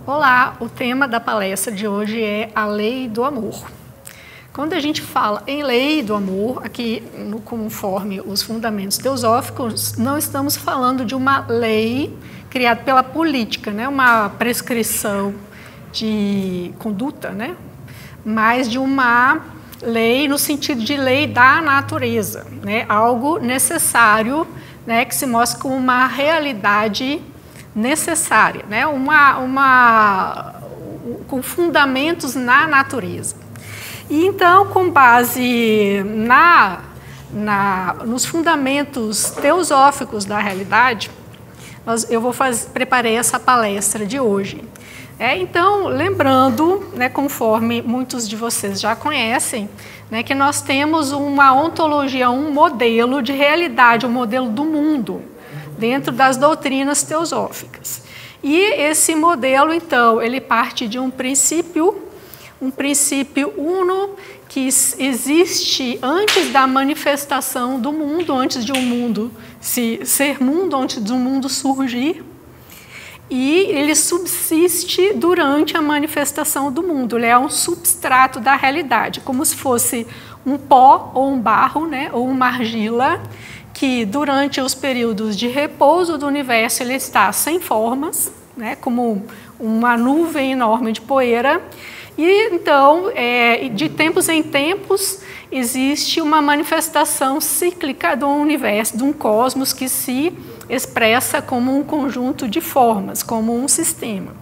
Olá, o tema da palestra de hoje é a lei do amor. Quando a gente fala em lei do amor, aqui conforme os fundamentos teosóficos, não estamos falando de uma lei criada pela política, né? Uma prescrição de conduta, né? Mas de uma lei no sentido de lei da natureza, né? Algo necessário, né? Que se mostra como uma realidade necessária, né? Com fundamentos na natureza. E então, com base nos fundamentos teosóficos da realidade, preparei essa palestra de hoje. Então, lembrando, né, conforme muitos de vocês já conhecem, né, que nós temos uma ontologia, um modelo de realidade, um modelo do mundo, dentro das doutrinas teosóficas. E esse modelo, então, ele parte de um princípio uno que existe antes da manifestação do mundo, antes de um mundo ser mundo, antes de um mundo surgir, e ele subsiste durante a manifestação do mundo. Ele é um substrato da realidade, como se fosse um pó ou um barro, né, ou uma argila, que durante os períodos de repouso do universo ele está sem formas, né, como uma nuvem enorme de poeira, e então, de tempos em tempos, existe uma manifestação cíclica do universo, de um cosmos que se expressa como um conjunto de formas, como um sistema.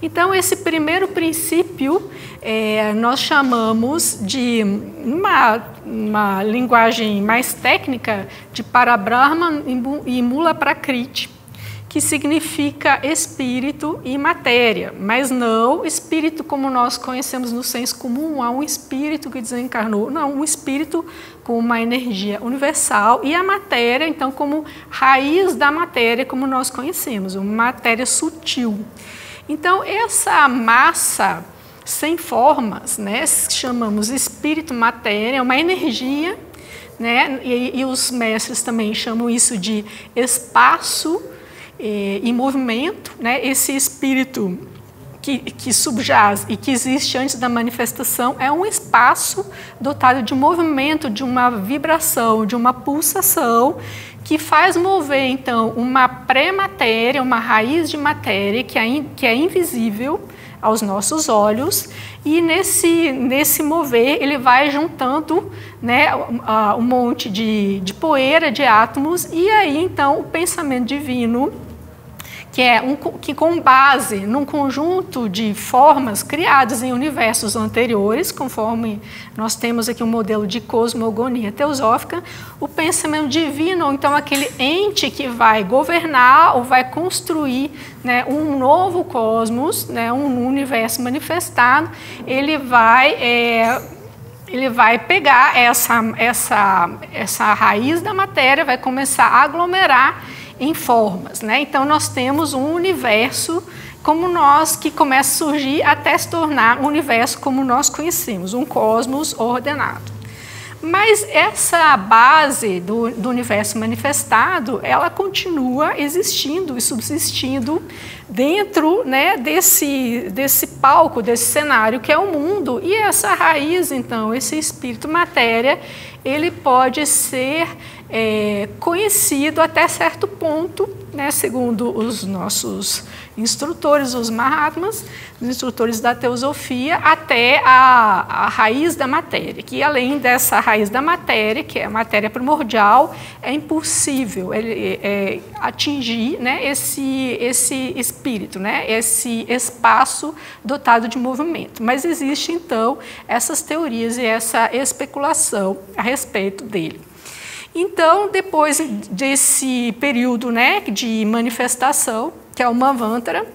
Então, esse primeiro princípio nós chamamos de uma linguagem mais técnica de Parabrahma e Mula Prakriti, que significa espírito e matéria, mas não espírito como nós conhecemos no senso comum, há um espírito que desencarnou, não, um espírito com uma energia universal e a matéria, então, como raiz da matéria, como nós conhecemos, uma matéria sutil. Então, essa massa sem formas, né, chamamos espírito-matéria, é uma energia, né, e os mestres também chamam isso de espaço em movimento, né, esse espírito que subjaz e que existe antes da manifestação é um espaço dotado de movimento, de uma vibração, de uma pulsação, que faz mover, então, uma pré-matéria, uma raiz de matéria que é invisível aos nossos olhos, e nesse mover ele vai juntando, né, um monte de poeira, de átomos, e aí, então, o pensamento divino, que com base num conjunto de formas criadas em universos anteriores, conforme nós temos aqui um modelo de cosmogonia teosófica, o pensamento divino, ou então aquele ente que vai governar ou vai construir, né, um novo cosmos, né, um universo manifestado, ele vai pegar essa raiz da matéria, vai começar a aglomerar em formas, né? Então nós temos um universo que começa a surgir até se tornar um universo como nós conhecemos, um cosmos ordenado. Mas essa base do universo manifestado, ela continua existindo e subsistindo dentro, né, desse palco, desse cenário que é o mundo. E essa raiz, então, esse espírito matéria, ele pode ser conhecido até certo ponto, né, segundo os nossos instrutores, os Mahatmas, os instrutores da teosofia, até a raiz da matéria, que além dessa raiz da matéria, que é a matéria primordial, é impossível atingir, né, esse espírito, né, esse espaço dotado de movimento. Mas existe, então, essas teorias e essa especulação a respeito dele. Então, depois desse período, né, de manifestação, que é o Manvantara,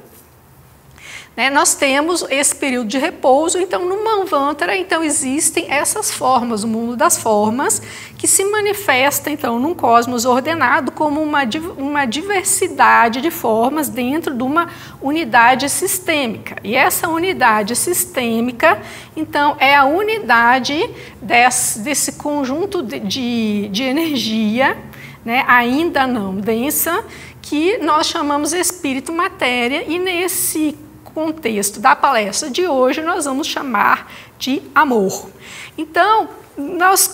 né, nós temos esse período de repouso. Então, no Manvantara, então, existem essas formas, o mundo das formas, que se manifesta, então, num cosmos ordenado como uma diversidade de formas dentro de uma unidade sistêmica. E essa unidade sistêmica, então, é a unidade desse conjunto de energia, né, ainda não densa, que nós chamamos espírito-matéria, e nesse contexto da palestra de hoje, nós vamos chamar de amor. Então,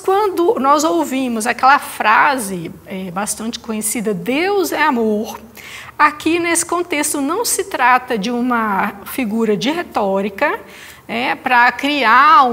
quando nós ouvimos aquela frase bastante conhecida, Deus é amor, aqui nesse contexto não se trata de uma figura de retórica para criar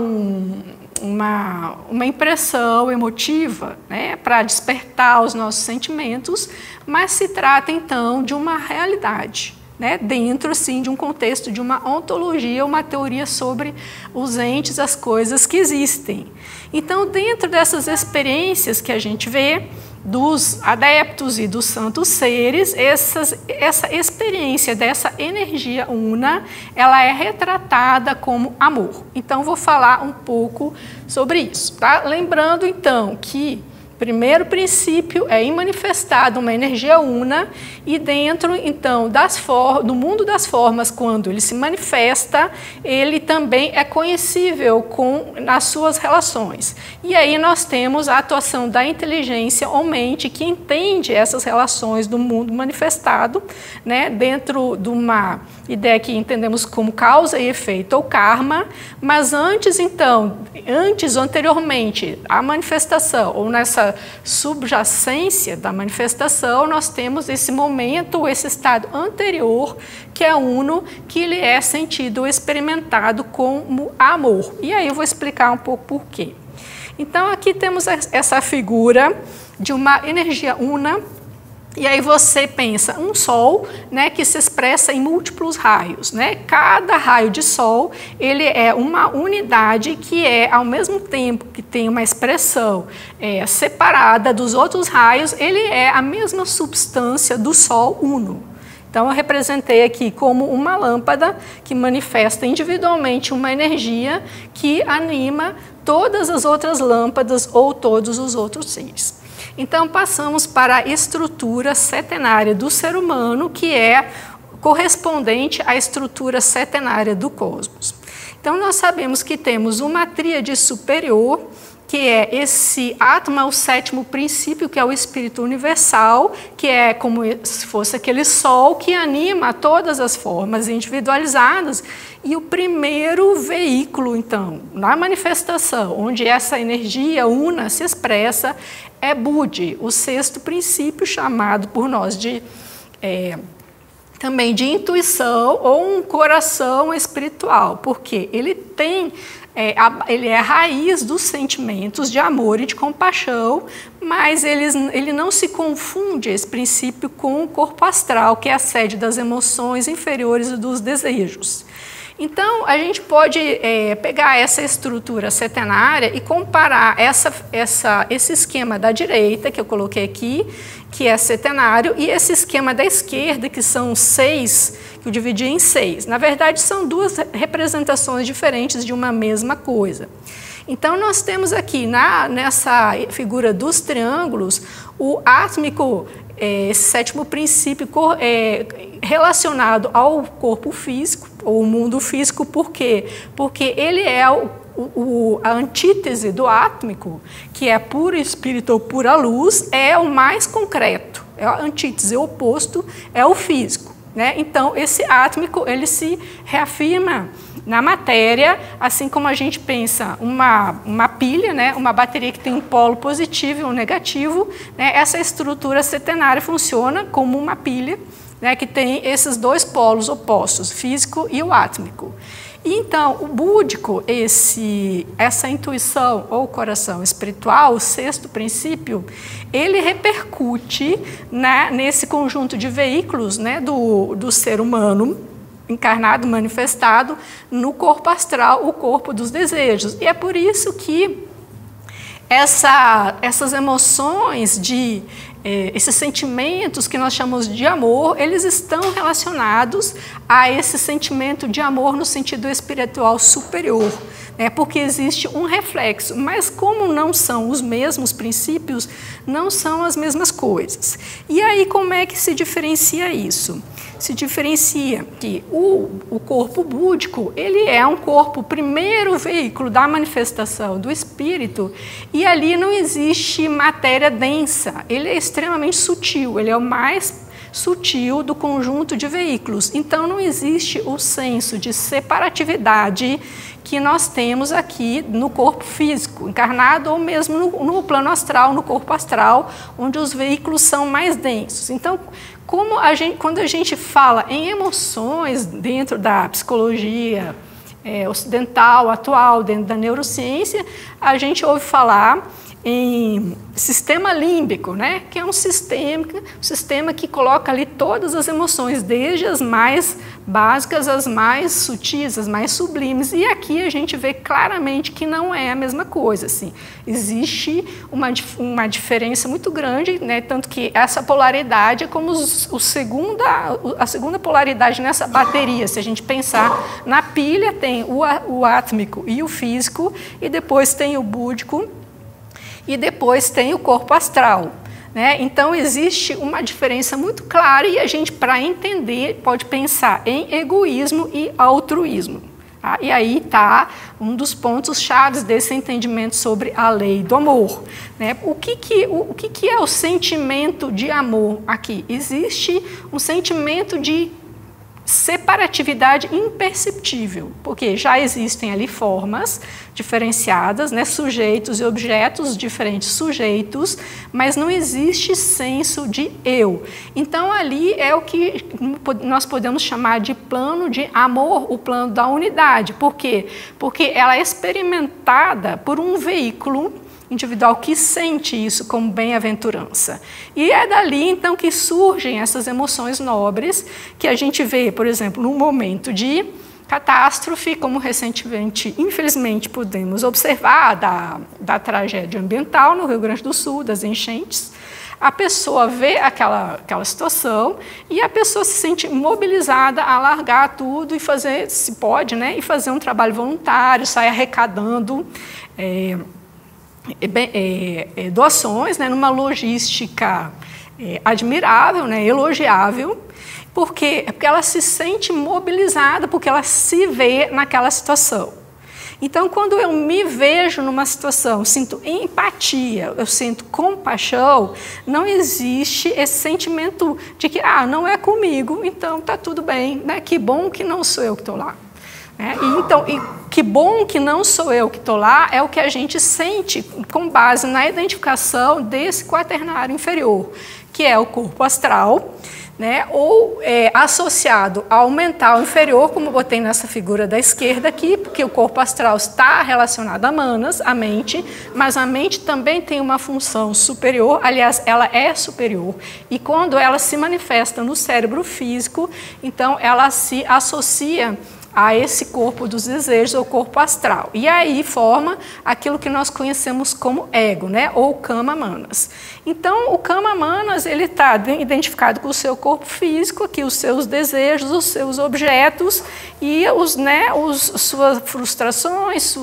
uma impressão emotiva, para despertar os nossos sentimentos, mas se trata então de uma realidade, dentro assim, de um contexto de uma ontologia, uma teoria sobre os entes, as coisas que existem. Então, dentro dessas experiências que a gente vê dos adeptos e dos santos seres, essa experiência dessa energia una, ela é retratada como amor. Então, vou falar um pouco sobre isso, tá? Lembrando, então, que primeiro princípio é manifestada uma energia una e dentro, então, do mundo das formas, quando ele se manifesta, ele também é conhecível nas suas relações. E aí nós temos a atuação da inteligência ou mente que entende essas relações do mundo manifestado, dentro de uma ideia que entendemos como causa e efeito ou karma, mas anteriormente, a manifestação ou nessa subjacência da manifestação, nós temos esse momento, esse estado anterior, que é uno, que ele é sentido ou experimentado como amor. E aí eu vou explicar um pouco por quê. Então, aqui temos essa figura de uma energia una. E aí você pensa, um sol, que se expressa em múltiplos raios, Cada raio de sol, ele é uma unidade que ao mesmo tempo que tem uma expressão separada dos outros raios, ele é a mesma substância do sol uno. Então, eu representei aqui como uma lâmpada que manifesta individualmente uma energia que anima todas as outras lâmpadas ou todos os outros seres. Então, passamos para a estrutura setenária do ser humano, que é correspondente à estrutura setenária do cosmos. Então, nós sabemos que temos uma tríade superior, que é esse Atma, o sétimo princípio, que é o Espírito Universal, que é como se fosse aquele sol que anima todas as formas individualizadas. E o primeiro veículo, então, na manifestação, onde essa energia una se expressa, é Budi, o sexto princípio, chamado por nós também de intuição ou um coração espiritual, porque ele ele é a raiz dos sentimentos de amor e de compaixão, mas ele não se confunde, esse princípio, com o corpo astral, que é a sede das emoções inferiores e dos desejos. Então, a gente pode pegar essa estrutura setenária e comparar esse esquema da direita, que eu coloquei aqui, que é setenário, e esse esquema da esquerda, que são 6, que eu dividi em 6. Na verdade, são duas representações diferentes de uma mesma coisa. Então, nós temos aqui, nessa figura dos triângulos, o átmico, esse sétimo princípio relacionado ao corpo físico, ou o mundo físico. Por quê? Porque ele é a antítese do átmico, que é puro espírito ou pura luz, é o mais concreto. É a antítese, o oposto é o físico. Então, esse átmico, ele se reafirma na matéria, assim como a gente pensa uma pilha, uma bateria que tem um polo positivo e um negativo, essa estrutura setenária funciona como uma pilha, que tem esses dois polos opostos, físico e o átmico. E então, o búdico, essa intuição ou coração espiritual, o sexto princípio, ele repercute nesse conjunto de veículos do ser humano, encarnado, manifestado, no corpo astral, o corpo dos desejos. E é por isso que essas emoções esses sentimentos que nós chamamos de amor, eles estão relacionados a esse sentimento de amor no sentido espiritual superior, porque existe um reflexo, mas como não são os mesmos princípios, não são as mesmas coisas. E aí, como é que se diferencia isso? Se diferencia que o corpo búdico, ele é um corpo, primeiro veículo da manifestação do espírito, e ali não existe matéria densa, ele é extremamente sutil, ele é o mais sutil do conjunto de veículos. Então, não existe o senso de separatividade que nós temos aqui no corpo físico, encarnado, ou mesmo no plano astral, no corpo astral, onde os veículos são mais densos. Então, quando a gente fala em emoções dentro da psicologia ocidental, atual, dentro da neurociência, a gente ouve falar em sistema límbico, né? Que é um sistema que coloca ali todas as emoções, desde as mais básicas, as mais sutis, as mais sublimes. E aqui a gente vê claramente que não é a mesma coisa. Assim. Existe uma diferença muito grande, né? Tanto que essa polaridade é como a segunda polaridade nessa bateria. Se a gente pensar na pilha, tem o átmico e o físico, e depois tem o búdico, e depois tem o corpo astral. Né? Então, existe uma diferença muito clara e a gente, para entender, pode pensar em egoísmo e altruísmo. Tá? E aí está um dos pontos chaves desse entendimento sobre a lei do amor. Né? O que é o sentimento de amor aqui? Existe um sentimento de separatividade imperceptível, porque já existem ali formas diferenciadas, né, sujeitos e objetos, diferentes sujeitos, mas não existe senso de eu. Então, ali é o que nós podemos chamar de plano de amor, o plano da unidade. Por quê? Porque ela é experimentada por um veículo individual que sente isso como bem-aventurança. E é dali, então, que surgem essas emoções nobres que a gente vê, por exemplo, num momento de catástrofe, como recentemente, infelizmente, podemos observar da tragédia ambiental no Rio Grande do Sul, das enchentes. A pessoa vê aquela situação e a pessoa se sente mobilizada a largar tudo e fazer, se pode, né, e fazer um trabalho voluntário, sair arrecadando doações, né, numa logística admirável, né, elogiável, porque ela se sente mobilizada, porque ela se vê naquela situação. Então, quando eu me vejo numa situação, sinto empatia, eu sinto compaixão, não existe esse sentimento de que não é comigo, então está tudo bem, né? Que bom que não sou eu que estou lá. E que bom que não sou eu que estou lá é o que a gente sente com base na identificação desse quaternário inferior, que é o corpo astral, né, ou associado ao mental inferior, como eu botei nessa figura da esquerda aqui, porque o corpo astral está relacionado a manas, a mente, mas a mente também tem uma função superior, aliás, ela é superior, e quando ela se manifesta no cérebro físico, então ela se associa a esse corpo dos desejos, ou corpo astral. E aí forma aquilo que nós conhecemos como ego, né? Ou kama manas. Então, o kama manas, ele está identificado com o seu corpo físico, aqui os seus desejos, os seus objetos e suas frustrações,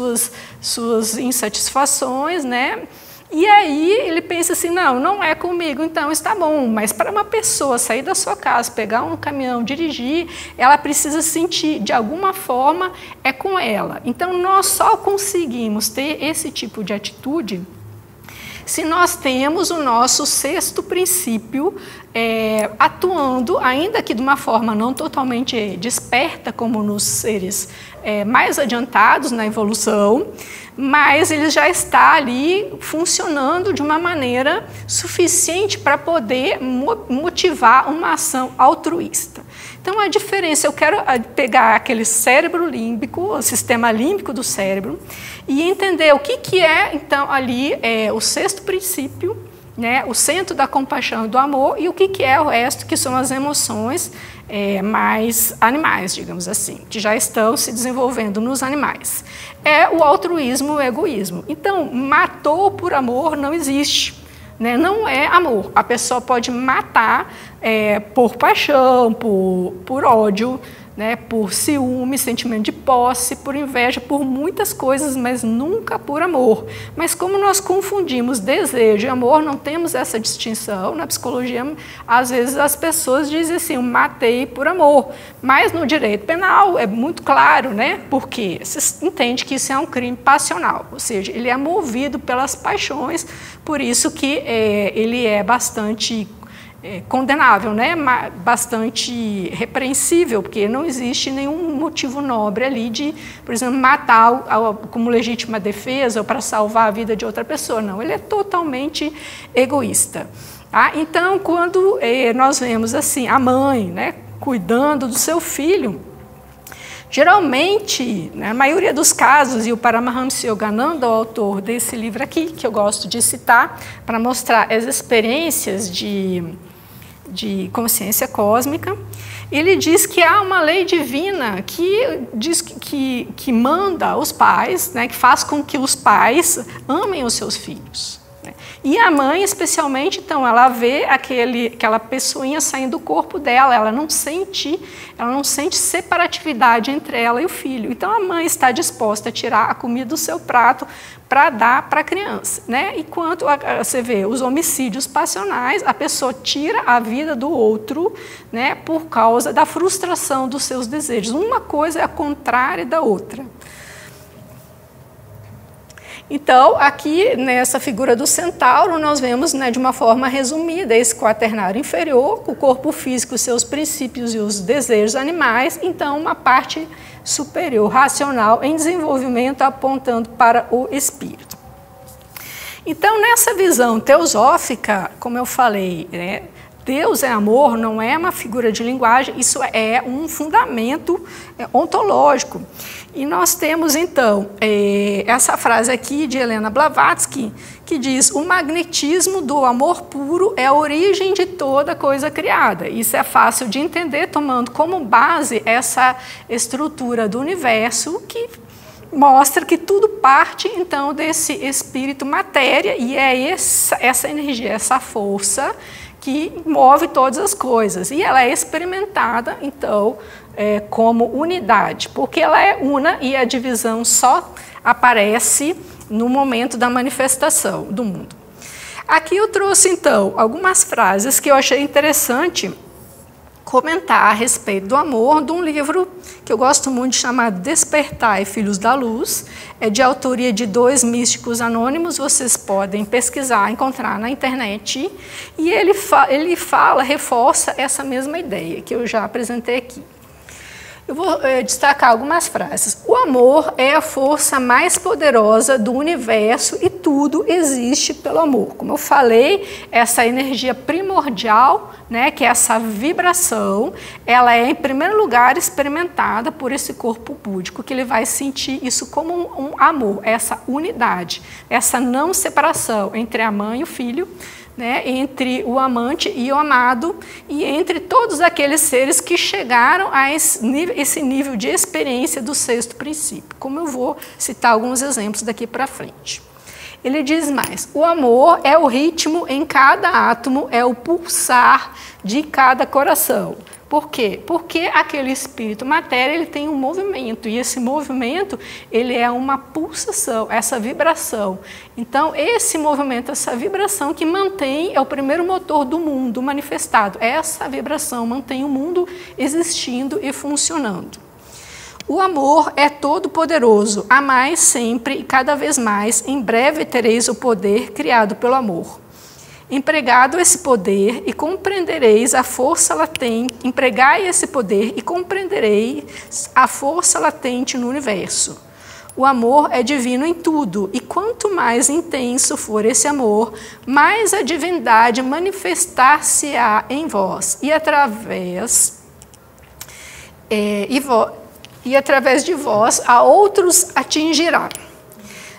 suas insatisfações, né? E aí ele pensa assim, não é comigo, então está bom, mas para uma pessoa sair da sua casa, pegar um caminhão, dirigir, ela precisa sentir, de alguma forma, é com ela. Então nós só conseguimos ter esse tipo de atitude se nós temos o nosso sexto princípio atuando, ainda que de uma forma não totalmente desperta, como nos seres mais adiantados na evolução, mas ele já está ali funcionando de uma maneira suficiente para poder motivar uma ação altruísta. Então, a diferença, eu quero pegar aquele cérebro límbico, o sistema límbico do cérebro, e entender o que é, então, ali o sexto princípio, né, o centro da compaixão e do amor, e o que é o resto, que são as emoções mais animais, digamos assim, que já estão se desenvolvendo nos animais. É o altruísmo, o egoísmo. Então, matou por amor não existe. Né? Não é amor. A pessoa pode matar por paixão, por ódio, né? Por ciúme, sentimento de posse, por inveja, por muitas coisas, mas nunca por amor. Mas como nós confundimos desejo e amor, não temos essa distinção. Na psicologia, às vezes as pessoas dizem assim, eu matei por amor. Mas no direito penal é muito claro, né? Porque você entende que isso é um crime passional, ou seja, ele é movido pelas paixões, por isso que ele é bastante condenável, né? Bastante repreensível, porque não existe nenhum motivo nobre ali de, por exemplo, matar como legítima defesa ou para salvar a vida de outra pessoa. Não, ele é totalmente egoísta. Tá? Então, quando nós vemos assim a mãe, né, cuidando do seu filho, geralmente, na maioria dos casos, e o Paramahamsa Yogananda, o autor desse livro aqui, que eu gosto de citar, para mostrar as experiências de consciência cósmica, ele diz que há uma lei divina que diz que manda os pais, né, que faz com que os pais amem os seus filhos. E a mãe, especialmente, então, ela vê aquela pessoinha saindo do corpo dela, ela não sente separatividade entre ela e o filho. Então, a mãe está disposta a tirar a comida do seu prato para dar para a criança, né? Enquanto você vê os homicídios passionais, a pessoa tira a vida do outro, né, por causa da frustração dos seus desejos. Uma coisa é a contrária da outra. Então, aqui nessa figura do centauro, nós vemos, né, de uma forma resumida esse quaternário inferior, o corpo físico, os seus princípios e os desejos animais, então uma parte superior, racional, em desenvolvimento, apontando para o espírito. Então, nessa visão teosófica, como eu falei, né, Deus é amor, não é uma figura de linguagem, isso é um fundamento ontológico. E nós temos, então, essa frase aqui de Helena Blavatsky, que diz: o magnetismo do amor puro é a origem de toda coisa criada. Isso é fácil de entender, tomando como base essa estrutura do universo, que mostra que tudo parte, então, desse espírito matéria, e é essa energia, essa força que move todas as coisas. E ela é experimentada, então, como unidade, porque ela é una e a divisão só aparece no momento da manifestação do mundo. Aqui eu trouxe, então, algumas frases que eu achei interessante comentar a respeito do amor, de um livro que eu gosto muito, chamado Despertai, Filhos da Luz, é de autoria de 2 místicos anônimos, vocês podem pesquisar, encontrar na internet, e ele reforça essa mesma ideia que eu já apresentei aqui. Eu vou destacar algumas frases. O amor é a força mais poderosa do universo e tudo existe pelo amor. Como eu falei, essa energia primordial, né, que é essa vibração, ela é, em primeiro lugar, experimentada por esse corpo búdico, que ele vai sentir isso como um amor, essa unidade, essa não separação entre a mãe e o filho, né, entre o amante e o amado, e entre todos aqueles seres que chegaram a esse nível de experiência do 6º princípio, como eu vou citar alguns exemplos daqui para frente. Ele diz mais: o amor é o ritmo em cada átomo, é o pulsar de cada coração. Por quê? Porque aquele espírito matéria, ele tem um movimento, e esse movimento, ele é uma pulsação, essa vibração. Então, esse movimento, essa vibração que mantém, é o primeiro motor do mundo manifestado. Essa vibração mantém o mundo existindo e funcionando. O amor é todo poderoso, amai sempre e cada vez mais, em breve tereis o poder criado pelo amor. Empregado esse poder e compreendereis a força latente, empregai esse poder e compreendereis a força latente no universo. O amor é divino em tudo, e quanto mais intenso for esse amor, mais a divindade manifestar-se-á em vós, e através de vós a outros atingirá.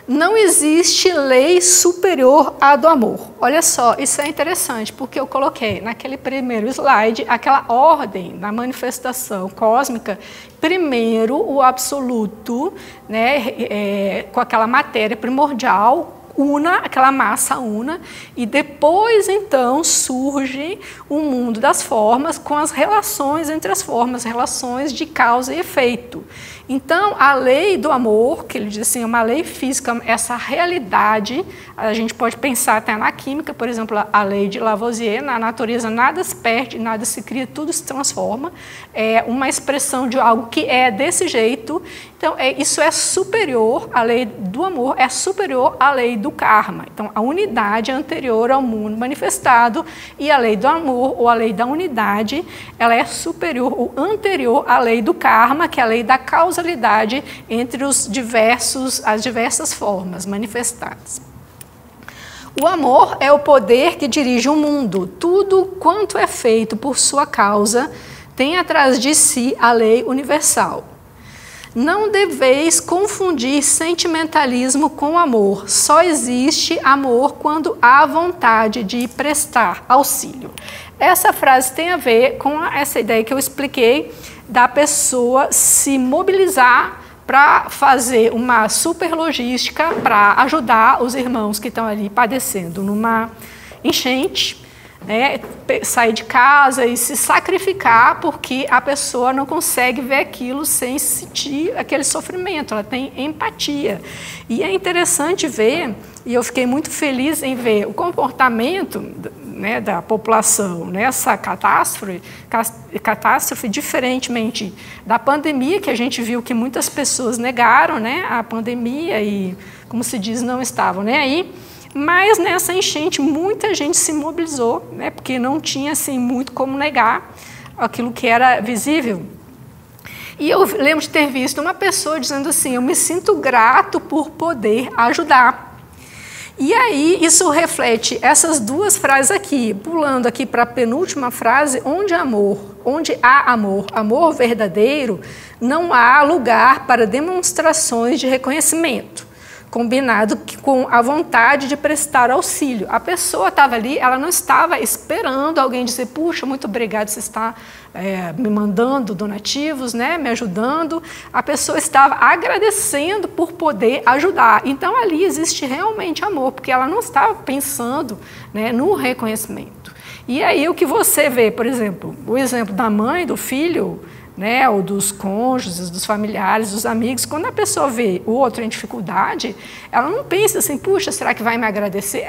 Não existe lei superior à do amor. Olha só, isso é interessante, porque eu coloquei naquele primeiro slide aquela ordem na manifestação cósmica. Primeiro, o absoluto, né, com aquela matéria primordial, una, aquela massa una, e depois, então, surge o mundo das formas com as relações entre as formas, relações de causa e efeito. Então, a lei do amor, que ele diz assim, é uma lei física, essa realidade, a gente pode pensar até na química, por exemplo, a lei de Lavoisier, na natureza nada se perde, nada se cria, tudo se transforma, é uma expressão de algo que é desse jeito, Então, isso é superior, a lei do amor é superior à lei do karma. Então, a unidade é anterior ao mundo manifestado e a lei do amor, ou a lei da unidade, ela é superior ou anterior à lei do karma, que é a lei da causalidade entre as diversas formas manifestadas. O amor é o poder que dirige o mundo. Tudo quanto é feito por sua causa tem atrás de si a lei universal. Não deveis confundir sentimentalismo com amor. Só existe amor quando há vontade de prestar auxílio. Essa frase tem a ver com essa ideia que eu expliquei da pessoa se mobilizar para fazer uma super logística para ajudar os irmãos que estão ali padecendo numa enchente, né, sair de casa e se sacrificar porque a pessoa não consegue ver aquilo sem sentir aquele sofrimento, ela tem empatia. E é interessante ver, e eu fiquei muito feliz em ver o comportamento, né, da população nessa catástrofe, diferentemente da pandemia, que a gente viu que muitas pessoas negaram, né, a pandemia e, como se diz, não estavam nem aí. Mas nessa enchente muita gente se mobilizou, né, porque não tinha assim, muito como negar aquilo que era visível. E eu lembro de ter visto uma pessoa dizendo assim, eu me sinto grato por poder ajudar. E aí isso reflete essas duas frases aqui, pulando aqui para a penúltima frase, onde há amor verdadeiro, não há lugar para demonstrações de reconhecimento, combinado com a vontade de prestar auxílio. A pessoa estava ali, ela não estava esperando alguém dizer, puxa, muito obrigado, você está me mandando donativos, né, me ajudando. A pessoa estava agradecendo por poder ajudar. Então, ali existe realmente amor, porque ela não estava pensando, né, no reconhecimento. E aí o que você vê, por exemplo, o exemplo da mãe, do filho, né, ou dos cônjuges, dos familiares, dos amigos, quando a pessoa vê o outro em dificuldade, ela não pensa assim, puxa, será que vai me agradecer?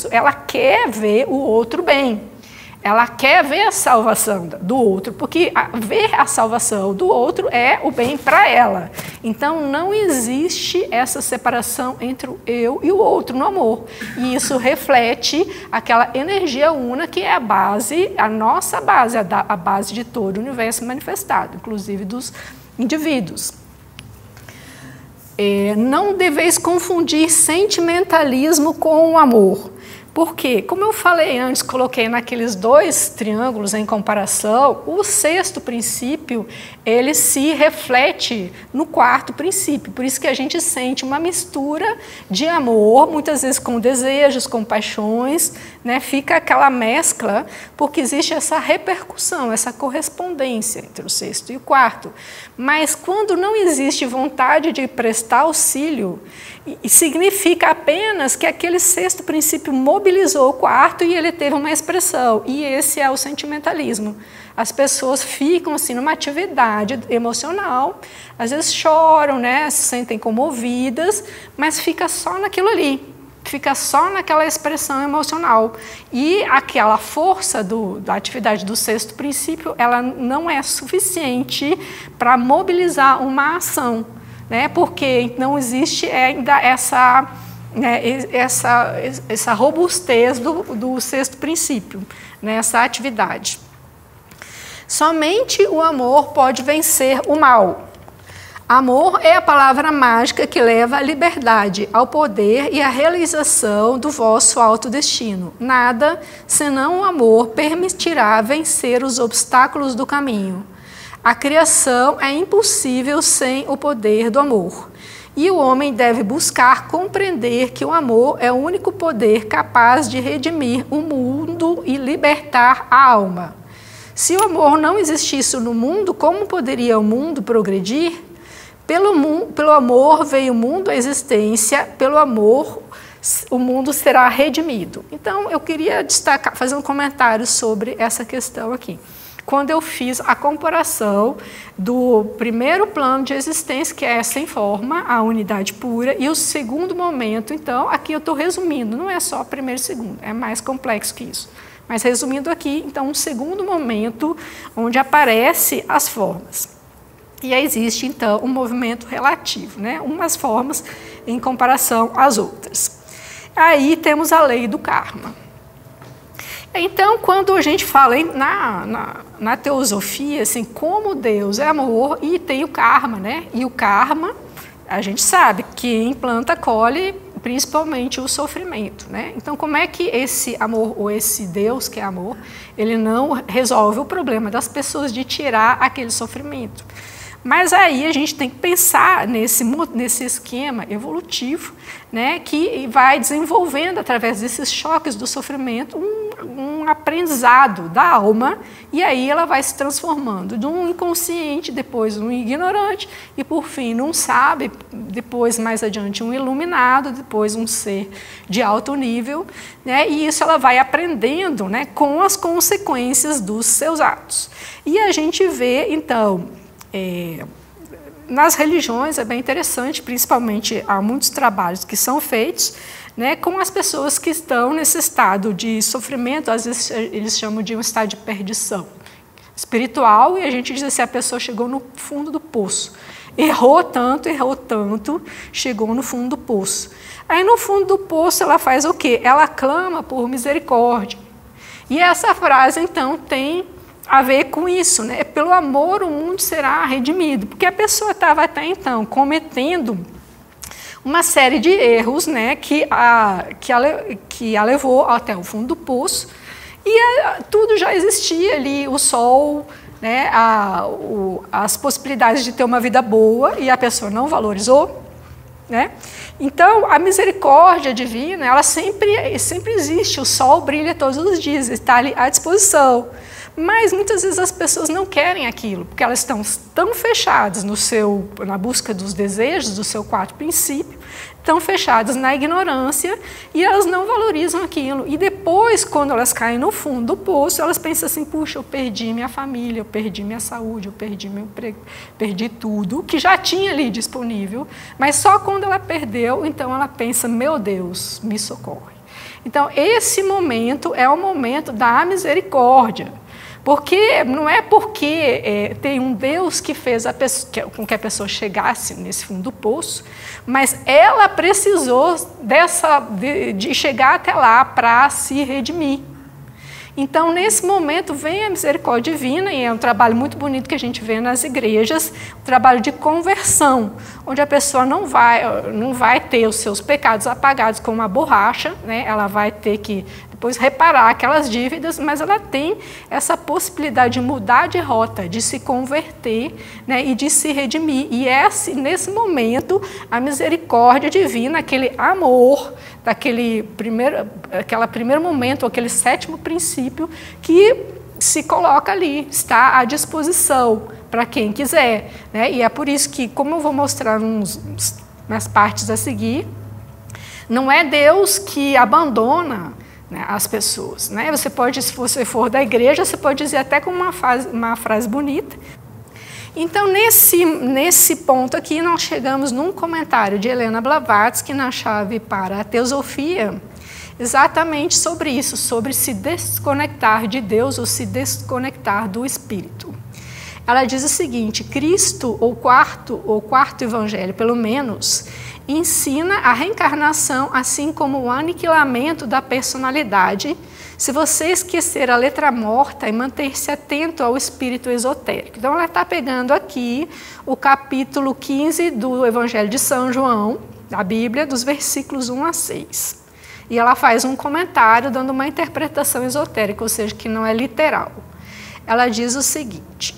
Ela quer ver o outro bem, ela quer ver a salvação do outro, porque ver a salvação do outro é o bem para ela. Então, não existe essa separação entre o eu e o outro no amor. E isso reflete aquela energia una que é a base, a nossa base, a base de todo o universo manifestado, inclusive dos indivíduos. Não deveis confundir sentimentalismo com o amor. Porque, como eu falei antes, coloquei naqueles dois triângulos em comparação, o sexto princípio, ele se reflete no quarto princípio. Por isso que a gente sente uma mistura de amor, muitas vezes com desejos, com paixões, né? Fica aquela mescla, porque existe essa repercussão, essa correspondência entre o sexto e o quarto. Mas quando não existe vontade de prestar auxílio, significa apenas que aquele sexto princípio mobilizou o quarto e ele teve uma expressão. E esse é o sentimentalismo. As pessoas ficam assim numa atividade emocional, às vezes choram, né, se sentem comovidas, mas fica só naquilo ali, fica só naquela expressão emocional. E aquela força da atividade do sexto princípio, ela não é suficiente para mobilizar uma ação, né, porque não existe ainda essa robustez do sexto princípio, né, essa atividade. Somente o amor pode vencer o mal. Amor é a palavra mágica que leva à liberdade, ao poder e à realização do vosso alto destino. Nada, senão o amor, permitirá vencer os obstáculos do caminho. A criação é impossível sem o poder do amor. E o homem deve buscar compreender que o amor é o único poder capaz de redimir o mundo e libertar a alma. Se o amor não existisse no mundo, como poderia o mundo progredir? Pelo amor veio o mundo à existência, pelo amor o mundo será redimido. Então, eu queria destacar, fazer um comentário sobre essa questão aqui. Quando eu fiz a comparação do primeiro plano de existência, que é sem forma, a unidade pura, e o segundo momento, então, aqui eu estou resumindo, não é só primeiro e segundo, é mais complexo que isso. Mas resumindo aqui, então, um segundo momento onde aparecem as formas. E aí existe, então, um movimento relativo, né? Umas formas em comparação às outras. Aí temos a lei do karma. Então, quando a gente fala na teosofia, assim, como Deus é amor e tem o karma, né? E o karma, a gente sabe que em planta colhe principalmente o sofrimento, né? Então, como é que esse amor, ou esse Deus que é amor, ele não resolve o problema das pessoas de tirar aquele sofrimento? Mas aí a gente tem que pensar nesse esquema evolutivo, né, que vai desenvolvendo, através desses choques do sofrimento, um aprendizado da alma, e aí ela vai se transformando de um inconsciente, depois um ignorante, e por fim num sábio, depois mais adiante um iluminado, depois um ser de alto nível, né, e isso ela vai aprendendo, né, com as consequências dos seus atos. E a gente vê, então, nas religiões é bem interessante, principalmente há muitos trabalhos que são feitos, né, com as pessoas que estão nesse estado de sofrimento, às vezes eles chamam de um estado de perdição espiritual, e a gente diz assim, a pessoa chegou no fundo do poço, errou tanto, chegou no fundo do poço. Aí no fundo do poço ela faz o quê? Ela clama por misericórdia. E essa frase então tem a ver com isso, né? Pelo amor o mundo será redimido, porque a pessoa estava até então cometendo uma série de erros, né, que a levou até o fundo do poço, e tudo já existia ali, o sol, né, as possibilidades de ter uma vida boa, e a pessoa não valorizou, né? Então, a misericórdia divina, ela sempre existe, o sol brilha todos os dias, está ali à disposição. Mas muitas vezes as pessoas não querem aquilo, porque elas estão tão fechadas na busca dos desejos, do seu quarto princípio, tão fechadas na ignorância, e elas não valorizam aquilo. E depois, quando elas caem no fundo do poço, elas pensam assim, puxa, eu perdi minha família, eu perdi minha saúde, eu perdi meu emprego, perdi tudo, que já tinha ali disponível, mas só quando ela perdeu, então ela pensa, meu Deus, me socorre. Então, esse momento é o momento da misericórdia. Porque não é porque tem um Deus que fez com que a pessoa chegasse nesse fundo do poço, mas ela precisou de chegar até lá para se redimir. Então, nesse momento, vem a misericórdia divina, e é um trabalho muito bonito que a gente vê nas igrejas, um trabalho de conversão, onde a pessoa não vai ter os seus pecados apagados com uma borracha, né? Ela vai ter que depois reparar aquelas dívidas, mas ela tem essa possibilidade de mudar de rota, de se converter, né, e de se redimir. E nesse momento, a misericórdia divina, aquele amor, aquele primeiro momento, aquele sétimo princípio, que se coloca ali, está à disposição para quem quiser, né? E é por isso que, como eu vou mostrar nas partes a seguir, não é Deus que abandona, né, as pessoas, né? Você pode, se você for da igreja, você pode dizer até com uma frase bonita. Então, nesse ponto aqui, nós chegamos num comentário de Helena Blavatsky na chave para a teosofia, exatamente sobre isso, sobre se desconectar de Deus ou se desconectar do Espírito. Ela diz o seguinte, Cristo, ou quarto evangelho, pelo menos, ensina a reencarnação, assim como o aniquilamento da personalidade, se você esquecer a letra morta e manter-se atento ao espírito esotérico. Então, ela está pegando aqui o capítulo 15 do Evangelho de São João, da Bíblia, dos versículos 1 a 6. E ela faz um comentário dando uma interpretação esotérica, ou seja, que não é literal. Ela diz o seguinte,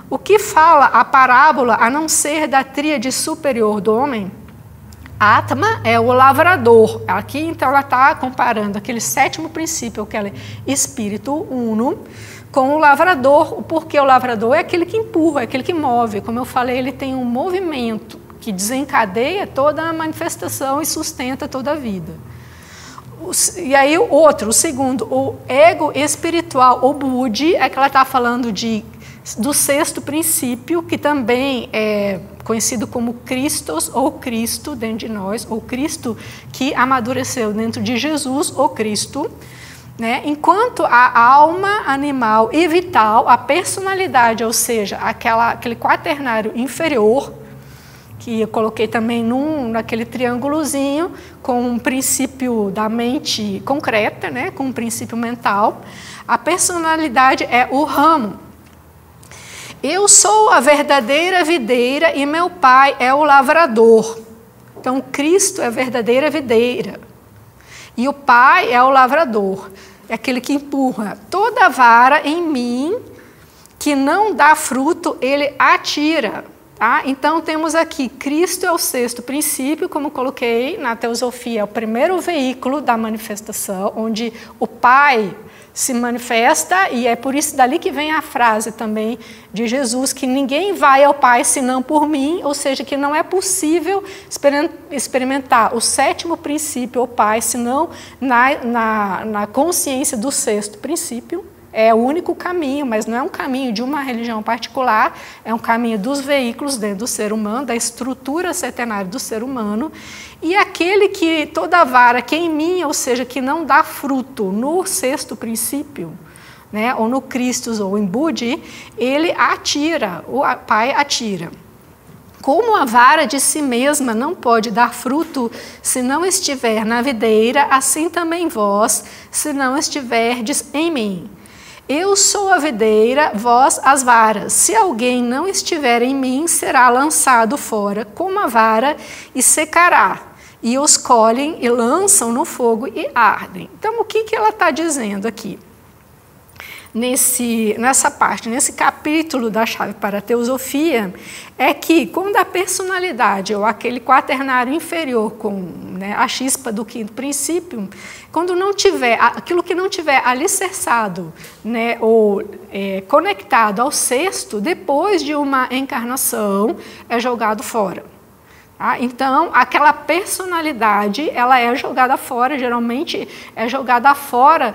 o que fala a parábola, a não ser da tríade superior do homem? Atma é o lavrador. Aqui, então, ela está comparando aquele sétimo princípio, aquele espírito uno, com o lavrador, porque o lavrador é aquele que empurra, é aquele que move. Como eu falei, ele tem um movimento que desencadeia toda a manifestação e sustenta toda a vida. E aí, o segundo, o ego espiritual, o Budi, é que ela está falando do sexto princípio, que também é conhecido como Christos, ou Cristo dentro de nós, ou Cristo que amadureceu dentro de Jesus, ou Cristo, né? Enquanto a alma animal e vital, a personalidade, ou seja, aquele quaternário inferior, que eu coloquei também naquele triângulozinho, com um princípio da mente concreta, né? Com um princípio mental, a personalidade é o ramo. Eu sou a verdadeira videira e meu pai é o lavrador. Então, Cristo é a verdadeira videira e o pai é o lavrador, é aquele que empurra. Toda vara em mim que não dá fruto, ele atira. Tá? Então, temos aqui, Cristo é o sexto princípio, como coloquei na teosofia, é o primeiro veículo da manifestação, onde o pai se manifesta, e é por isso dali que vem a frase também de Jesus, que ninguém vai ao Pai senão por mim, ou seja, que não é possível experimentar o sétimo princípio, o Pai, senão na consciência do sexto princípio. É o único caminho, mas não é um caminho de uma religião particular, é um caminho dos veículos dentro do ser humano, da estrutura setenária do ser humano, e aquele que toda vara que em mim, ou seja, que não dá fruto no sexto princípio, né, ou no Christus ou em Budi, ele atira, o Pai atira. Como a vara de si mesma não pode dar fruto se não estiver na videira, assim também vós, se não estiverdes em mim. Eu sou a videira, vós as varas. Se alguém não estiver em mim, será lançado fora como a vara e secará. E os colhem e lançam no fogo e ardem. Então, o que ela está dizendo aqui? Nessa parte, nesse capítulo da chave para a teosofia, é que quando a personalidade, ou aquele quaternário inferior com, né, a chispa do quinto princípio, quando não tiver, aquilo que não tiver alicerçado, né, ou conectado ao sexto, depois de uma encarnação, é jogado fora. Então, aquela personalidade, ela é jogada fora, geralmente é jogada fora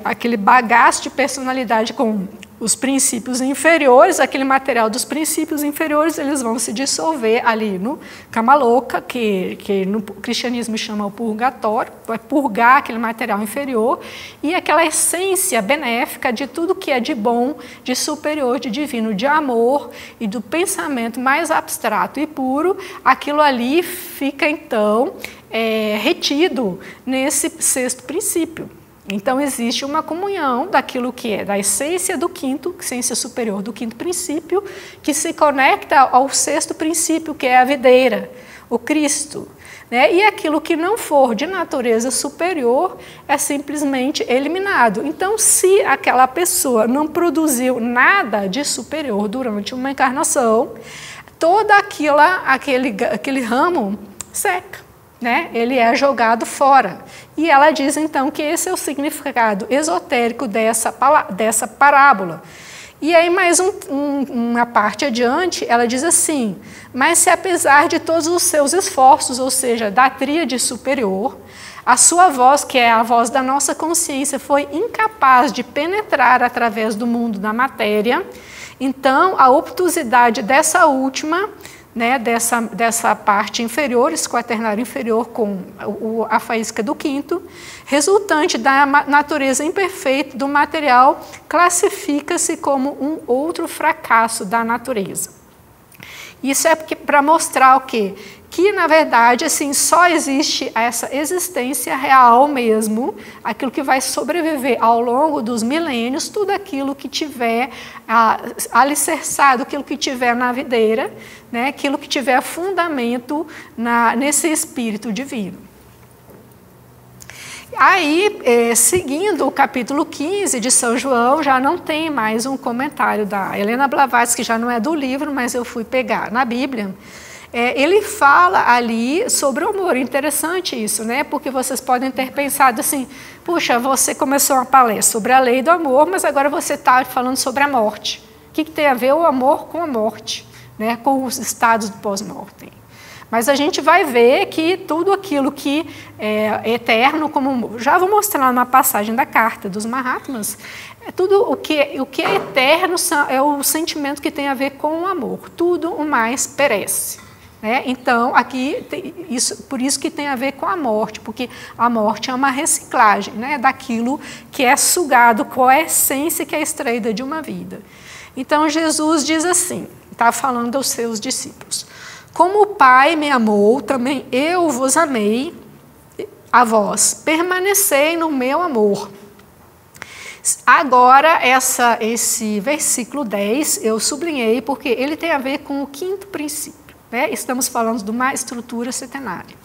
aquele bagaço de personalidade com os princípios inferiores, aquele material dos princípios inferiores, eles vão se dissolver ali no Kamaloka, que no cristianismo chama o purgatório, vai purgar aquele material inferior, e aquela essência benéfica de tudo que é de bom, de superior, de divino, de amor e do pensamento mais abstrato e puro, aquilo ali fica então retido nesse sexto princípio. Então, existe uma comunhão daquilo que é da essência do quinto, essência superior do quinto princípio, que se conecta ao sexto princípio, que é a videira, o Cristo. Né? E aquilo que não for de natureza superior é simplesmente eliminado. Então, se aquela pessoa não produziu nada de superior durante uma encarnação, todo aquele ramo seca. Né? Ele é jogado fora. E ela diz, então, que esse é o significado esotérico dessa parábola. E aí, mais uma parte adiante, ela diz assim, mas se apesar de todos os seus esforços, ou seja, da tríade superior, a sua voz, que é a voz da nossa consciência, foi incapaz de penetrar através do mundo da matéria, então a obtusidade dessa última, né, dessa parte inferior, esse quaternário inferior com a faísca do quinto, resultante da natureza imperfeita do material, classifica-se como um outro fracasso da natureza. Isso é para mostrar o quê? Que, na verdade, assim, só existe essa existência real mesmo, aquilo que vai sobreviver ao longo dos milênios, tudo aquilo que tiver alicerçado, aquilo que tiver na videira, né, aquilo que tiver fundamento nesse espírito divino. Aí, seguindo o capítulo 15 de São João, já não tem mais um comentário da Helena Blavatsky, que já não é do livro, mas eu fui pegar na Bíblia. Ele fala ali sobre o amor. Interessante isso, né? Porque vocês podem ter pensado assim, puxa, você começou uma palestra sobre a lei do amor, mas agora você está falando sobre a morte. O que tem a ver o amor com a morte, né? Com os estados do pós-mortem? Mas a gente vai ver que tudo aquilo que é eterno, como já vou mostrar na passagem da carta dos Mahatmas, tudo o que é eterno é o sentimento que tem a ver com o amor. Tudo o mais perece. Então, aqui, por isso que tem a ver com a morte, porque a morte é uma reciclagem, daquilo que é sugado, qual é a essência que é extraída de uma vida. Então, Jesus diz assim, está falando aos seus discípulos: como o Pai me amou, também eu vos amei a vós, permanecei no meu amor. Agora, esse versículo 10, eu sublinhei porque ele tem a ver com o quinto princípio. Estamos falando de uma estrutura setenária.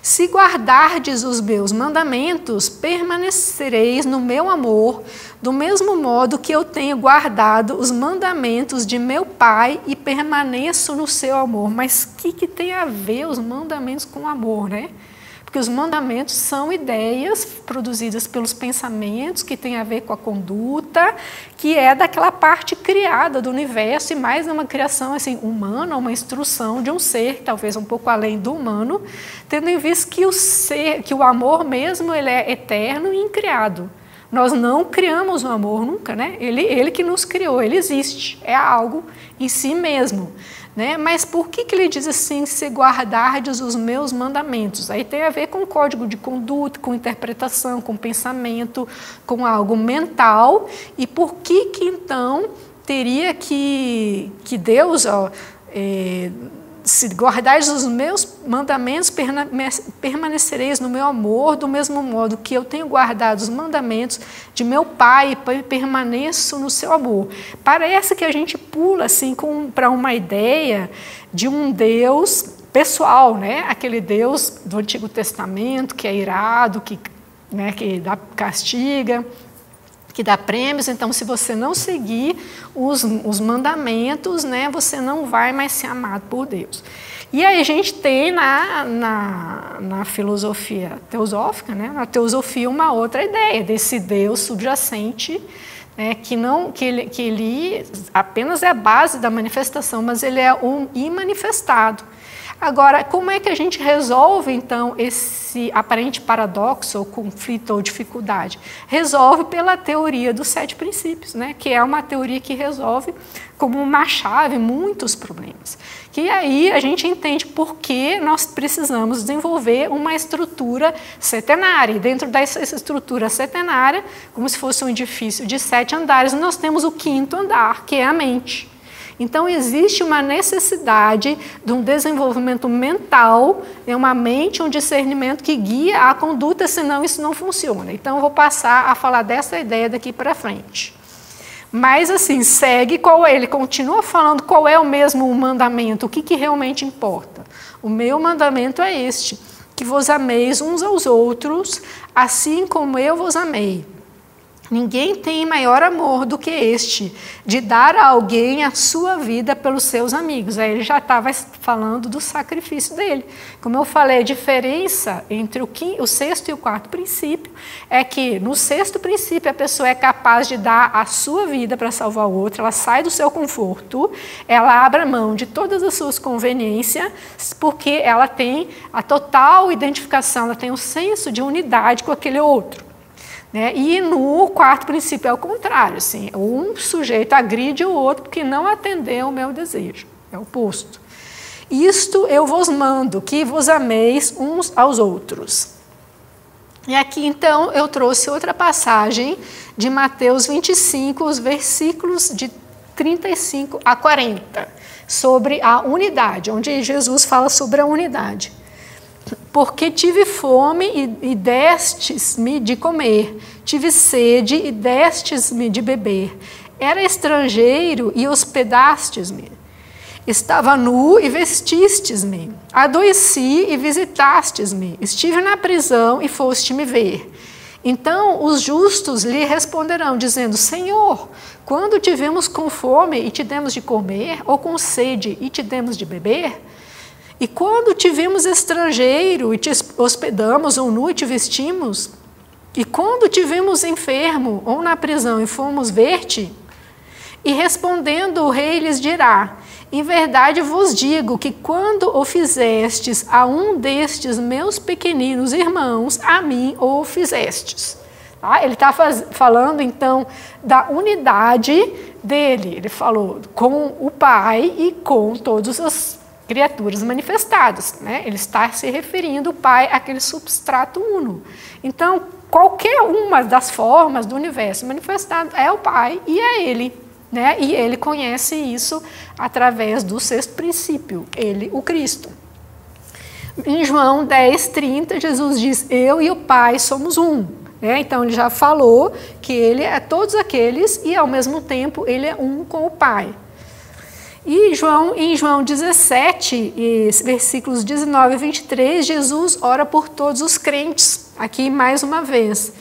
Se guardardes os meus mandamentos, permanecereis no meu amor, do mesmo modo que eu tenho guardado os mandamentos de meu Pai e permaneço no seu amor. Mas o que tem a ver os mandamentos com o amor, Porque os mandamentos são ideias produzidas pelos pensamentos, que tem a ver com a conduta, que é daquela parte criada do universo, e mais uma criação assim, humana, uma instrução de um ser, talvez um pouco além do humano, tendo em vista que o amor mesmo ele é eterno e incriado. Nós não criamos o amor nunca, Ele que nos criou, ele existe, é algo em si mesmo. Mas por que ele diz assim, se guardardes os meus mandamentos? Aí tem a ver com código de conduta, com interpretação, com pensamento, com algo mental. E por que então teria que Deus, se guardardes os meus mandamentos, permanecereis no meu amor, do mesmo modo que eu tenho guardado os mandamentos de meu Pai, e permaneço no seu amor. Parece que a gente pula assim para uma ideia de um Deus pessoal, aquele Deus do Antigo Testamento, que é irado, que castiga, que dá prêmios. Então, se você não seguir os mandamentos, você não vai mais ser amado por Deus. E aí a gente tem na filosofia teosófica, na teosofia, uma outra ideia desse Deus subjacente, que ele apenas é a base da manifestação, mas ele é um imanifestado. Agora, como é que a gente resolve, então, esse aparente paradoxo, ou conflito, ou dificuldade? Resolve pela teoria dos 7 princípios, que é uma teoria que resolve, como uma chave, muitos problemas. Que aí a gente entende por que nós precisamos desenvolver uma estrutura setenária. E dentro dessa estrutura setenária, como se fosse um edifício de 7 andares, nós temos o 5º andar, que é a mente. Então, existe uma necessidade de um desenvolvimento mental, uma mente, um discernimento que guia a conduta, senão isso não funciona. Então, eu vou passar a falar dessa ideia daqui para frente. Mas, assim, ele continua falando qual é o mesmo mandamento, o que realmente importa. O meu mandamento é este, que vos ameis uns aos outros, assim como eu vos amei. Ninguém tem maior amor do que este, de dar a alguém a sua vida pelos seus amigos. Aí ele já estava falando do sacrifício dele. Como eu falei, a diferença entre o 6º e o 4º princípio é que no 6º princípio a pessoa é capaz de dar a sua vida para salvar o outro, ela sai do seu conforto, ela abre mão de todas as suas conveniências, porque ela tem a total identificação, ela tem um senso de unidade com aquele outro. E no 4º princípio é o contrário, assim, um sujeito agride o outro porque não atendeu o meu desejo, é o oposto. Isto eu vos mando, que vos ameis uns aos outros. E aqui então eu trouxe outra passagem de Mateus 25, os versículos de 35 a 40, sobre a unidade, onde Jesus fala sobre a unidade. Porque tive fome e destes-me de comer, tive sede e destes-me de beber, era estrangeiro e hospedastes-me, estava nu e vestistes-me, adoeci e visitastes-me, estive na prisão e foste-me ver. Então os justos lhe responderão, dizendo, Senhor, quando tivemos com fome e te demos de comer, ou com sede e te demos de beber? E quando te vimos estrangeiro e te hospedamos, ou nu e te vestimos? E quando te vimos enfermo ou na prisão e fomos ver-te? E respondendo o rei lhes dirá, em verdade vos digo que quando o fizestes a um destes meus pequeninos irmãos, a mim o fizestes. Ele está falando então da unidade dele. Ele falou com o Pai e com todos criaturas manifestadas, né? Ele está se referindo, o Pai, àquele substrato uno. Então, qualquer uma das formas do universo manifestado é o Pai e é Ele, né? E Ele conhece isso através do sexto princípio, Ele, o Cristo. Em João 10:30, Jesus diz, eu e o Pai somos um. Então, ele já falou que ele é todos aqueles e, ao mesmo tempo, ele é um com o Pai. E em João 17, versículos 19 e 23, Jesus ora por todos os crentes. Aqui, mais uma vez,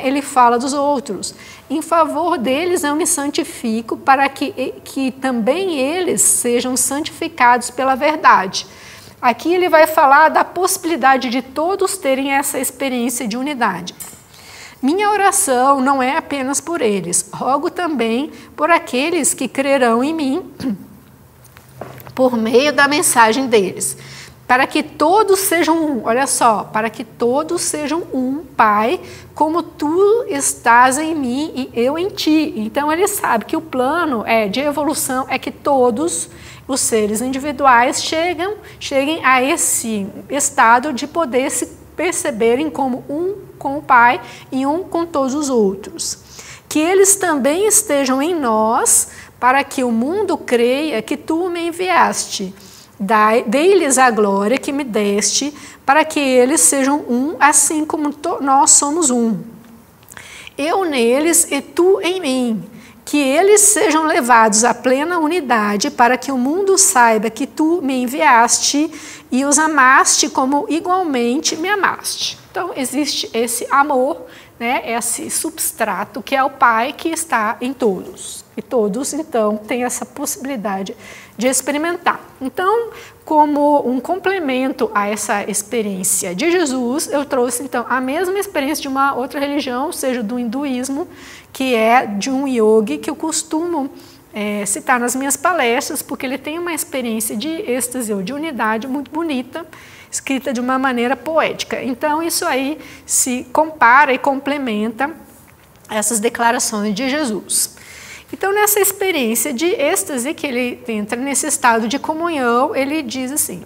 ele fala dos outros. Em favor deles eu me santifico para que também eles sejam santificados pela verdade. Aqui ele vai falar da possibilidade de todos terem essa experiência de unidade. Minha oração não é apenas por eles, rogo também por aqueles que crerão em mim por meio da mensagem deles, para que todos sejam um, olha só, para que todos sejam um, Pai, como tu estás em mim e eu em ti. Então ele sabe que o plano de evolução é que todos os seres individuais cheguem a esse estado de poder se perceberem como um com o Pai e um com todos os outros. Que eles também estejam em nós, para que o mundo creia que tu me enviaste. Dei-lhes a glória que me deste, para que eles sejam um, assim como nós somos um. Eu neles e tu em mim. Que eles sejam levados à plena unidade, para que o mundo saiba que tu me enviaste e os amaste como igualmente me amaste. Então, existe esse amor, esse substrato que é o Pai que está em todos. E todos, então, têm essa possibilidade de experimentar. Então, como um complemento a essa experiência de Jesus, eu trouxe, então, a mesma experiência de uma outra religião, seja do hinduísmo, que é de um yogi que eu costumo citar nas minhas palestras, porque ele tem uma experiência de êxtase ou de unidade muito bonita, escrita de uma maneira poética. Então, isso aí se compara e complementa essas declarações de Jesus. Então, nessa experiência de êxtase, que ele entra nesse estado de comunhão, ele diz assim,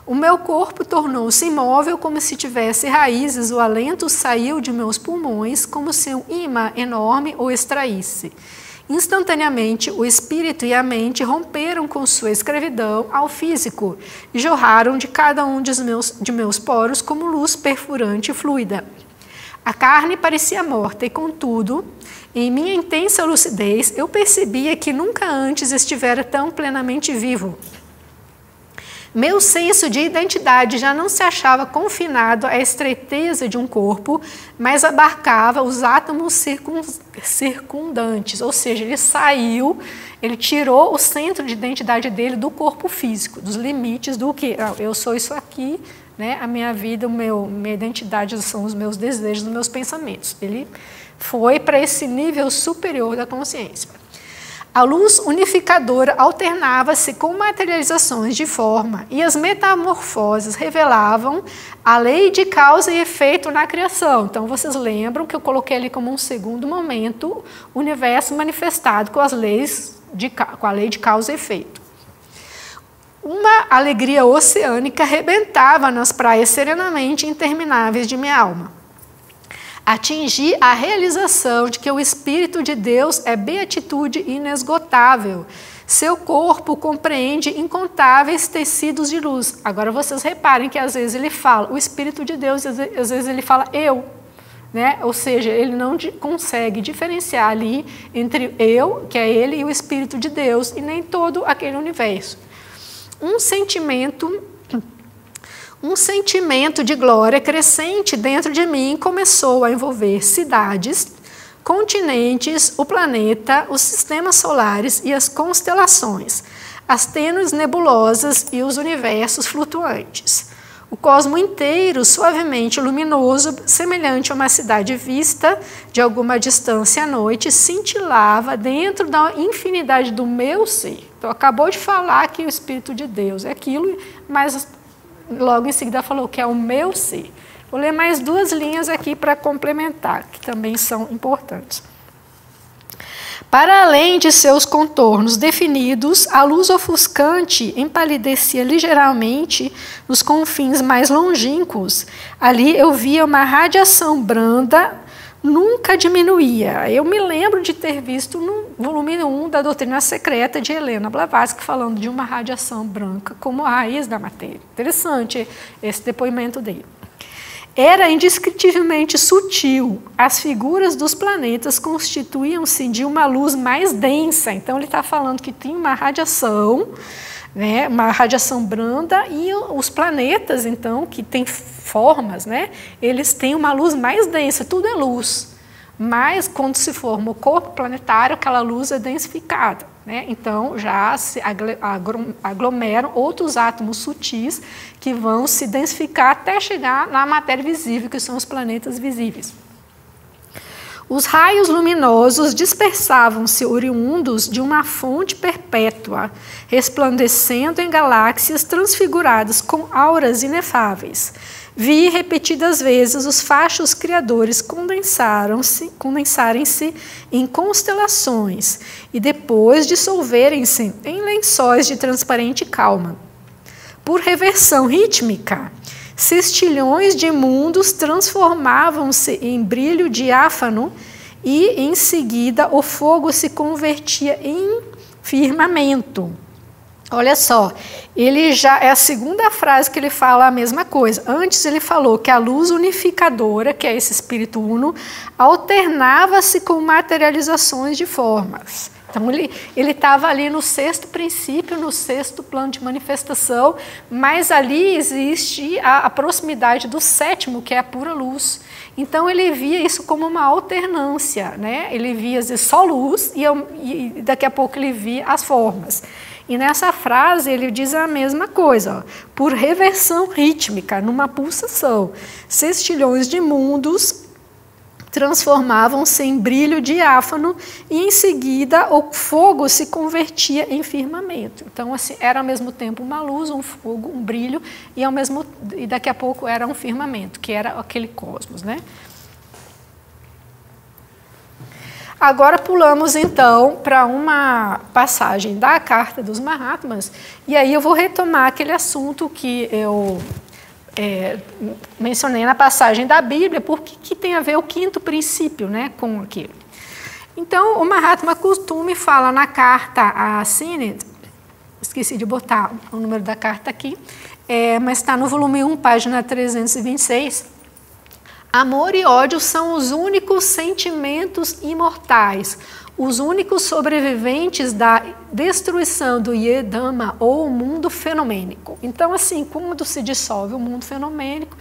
o meu corpo tornou-se imóvel como se tivesse raízes, o alento saiu de meus pulmões como se um imã enorme o extraísse. Instantaneamente, o espírito e a mente romperam com sua escravidão ao físico e jorraram de cada um de meus poros como luz perfurante e fluida. A carne parecia morta e, contudo, em minha intensa lucidez, eu percebia que nunca antes estivera tão plenamente vivo. Meu senso de identidade já não se achava confinado à estreiteza de um corpo, mas abarcava os átomos circundantes, ou seja, ele tirou o centro de identidade dele do corpo físico, dos limites do que eu sou isso aqui, a minha vida, minha identidade são os meus desejos, os meus pensamentos. Ele foi para esse nível superior da consciência. A luz unificadora alternava-se com materializações de forma e as metamorfoses revelavam a lei de causa e efeito na criação. Então, vocês lembram que eu coloquei ali como um segundo momento o universo manifestado com a lei de causa e efeito. Uma alegria oceânica rebentava nas praias serenamente intermináveis de minha alma. Atingi a realização de que o Espírito de Deus é beatitude inesgotável. Seu corpo compreende incontáveis tecidos de luz. Agora vocês reparem que às vezes ele fala o Espírito de Deus, às vezes ele fala eu. Ou seja, ele não consegue diferenciar ali entre eu, que é ele, e o Espírito de Deus, e nem todo aquele universo. Um sentimento de glória crescente dentro de mim começou a envolver cidades, continentes, o planeta, os sistemas solares e as constelações, as tênues nebulosas e os universos flutuantes. O cosmo inteiro, suavemente luminoso, semelhante a uma cidade vista de alguma distância à noite, cintilava dentro da infinidade do meu ser. Então, acabou de falar que o Espírito de Deus é aquilo, mas logo em seguida falou que é o meu ser. Vou ler mais 2 linhas aqui para complementar, que também são importantes. Para além de seus contornos definidos, a luz ofuscante empalidecia ligeiramente nos confins mais longínquos. Ali eu via uma radiação branda, nunca diminuía. Eu me lembro de ter visto no volume 1 da Doutrina Secreta de Helena Blavatsky falando de uma radiação branca como a raiz da matéria. Interessante esse depoimento dele. Era indescritivelmente sutil. As figuras dos planetas constituíam-se de uma luz mais densa. Então, ele está falando que tem uma radiação, né, uma radiação branda, e os planetas, então, que têm formas, né, eles têm uma luz mais densa. Tudo é luz. Mas, quando se forma o corpo planetário, aquela luz é densificada. Né? Então, já se aglomeram outros átomos sutis que vão se densificar até chegar na matéria visível, que são os planetas visíveis. Os raios luminosos dispersavam-se oriundos de uma fonte perpétua, resplandecendo em galáxias transfiguradas com auras inefáveis. Vi repetidas vezes os fachos criadores condensarem-se em constelações e depois dissolverem-se em lençóis de transparente calma. Por reversão rítmica, cestilhões de mundos transformavam-se em brilho diáfano e, em seguida, o fogo se convertia em firmamento. Olha só, ele já é a segunda frase que ele fala a mesma coisa. Antes ele falou que a luz unificadora, que é esse espírito uno, alternava-se com materializações de formas. Então ele estava ali no sexto princípio, no sexto plano de manifestação, mas ali existe a proximidade do sétimo, que é a pura luz. Então ele via isso como uma alternância, né? Ele via às vezes só luz e daqui a pouco ele via as formas. E nessa frase ele diz a mesma coisa, ó, por reversão rítmica, numa pulsação, cestilhões de mundos transformavam-se em brilho diáfano e em seguida o fogo se convertia em firmamento. Então assim, era ao mesmo tempo uma luz, um fogo, um brilho e daqui a pouco era um firmamento, que era aquele cosmos, né? Agora pulamos então para uma passagem da Carta dos Mahatmas, e aí eu vou retomar aquele assunto que eu mencionei na passagem da Bíblia, porque que tem a ver o quinto princípio, né, com aquilo. Então o Mahatma Kustume fala na carta a Syned, esqueci de botar o número da carta aqui, mas está no volume 1, página 326, amor e ódio são os únicos sentimentos imortais, os únicos sobreviventes da destruição do Yedama, ou o mundo fenomênico. Então, assim, quando se dissolve o mundo fenomênico,